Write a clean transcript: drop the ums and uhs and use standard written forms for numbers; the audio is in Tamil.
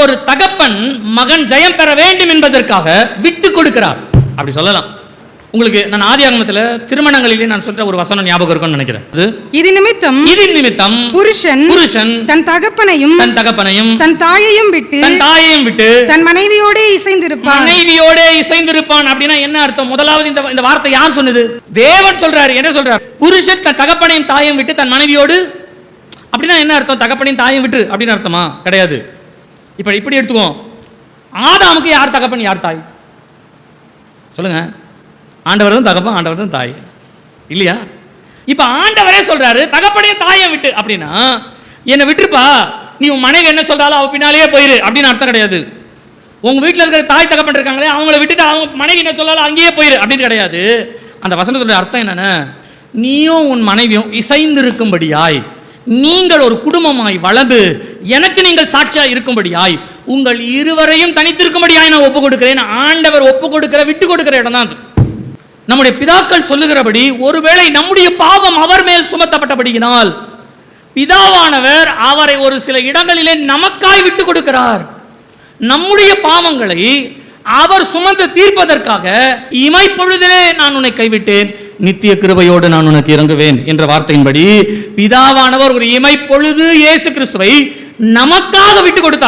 ஒரு தகப்பன் மகன் ஜெயம் பெற வேண்டும் என்பதற்காக விட்டு கொடுக்கிறார், அப்படி சொல்லலாம். உங்களுக்கு நான் ஆதியாகமத்தில் திருமணங்களிலே நான் சொல்ற ஒரு வசனம் ஞாபகம் இருக்கும்னு நினைக்கிறேன். இது நிமித்தம் புருஷன் தன் தகப்பனையும் தன் தாயையும் விட்டு தன் மனைவியோடே இசைந்திருப்பான். அப்படின்னா என்ன அர்த்தம்? முதலாவது இந்த வார்த்தை யார் சொன்னது? தேவன் சொல்றாரு. என்ன சொல்றாரு? புருஷன் தன் தகப்பனையும் தாயையும் விட்டு தன் மனைவியோடு. அப்படின்னா என்ன அர்த்தம்? தகப்பனையும் தாயையும் விட்டு அப்படின்னு அர்த்தமா? கிடையாது. இப்படி எடுத்துக்குவோம். ஆதாமுக்கு யார் தகப்பன் யார் தாய்? சொல்லுங்க. ஆண்டவர் தான் தகப்பன், ஆண்டவர் தான் தாய், இல்லையா? இப்ப ஆண்டவரே சொல்றாரு தகப்பனையும் தாயை விட்டு. அப்படின்னா என்னை விட்டுருப்பா, நீ உன் மனைவி என்ன சொல்றாலும் அவ பின்னாலேயே போயிரு அப்படின்னு அர்த்தம் கிடையாது. உங்க வீட்டில் இருக்கிற தாய் தகப்பன் இருக்காங்களே, அவங்கள விட்டுட்டு அவங்க மனைவி என்ன சொல்லாலும் அங்கேயே போயிரு அப்படின்னு கிடையாது. அந்த வசனத்தோட அர்த்தம் என்னன்னா, நீயும் உன் மனைவியும் இசைந்திருக்கும்படியாய், நீங்கள் ஒரு குடும்பமாய் வளர்ந்து எனக்கு நீங்கள் சாட்சியா இருக்கும்படியாய், உங்கள் இருவரையும் தனித்திருக்கும்படியாய் நான் ஒப்பு கொடுக்கிறேன். ஆண்டவர் ஒப்பு கொடுக்கிற விட்டு கொடுக்கிற இடம் தான் அது. நம்முடைய பிதாக்கள் சொல்லுகிறபடி, ஒருவேளை நம்முடைய பாவம் அவர் மேல் சுமத்தப்பட்டபடியினால் பிதாவானவர் அவரை ஒரு சில இடங்களிலே நமக்காய் விட்டு கொடுக்கிறார். நம்முடைய பாவங்களை அவர் சுமந்து தீர்ப்பதற்காக, இமைப்பொழுதிலே நான் உன்னை கைவிட்டேன், நித்திய கிருபையோடு நான் உனக்கு இறங்குவேன் என்ற வார்த்தையின்படி பிதாவானவர் ஒரு இமைப்பொழுது இயேசு கிறிஸ்துவை நமக்காக விட்டு கொடுத்தார்.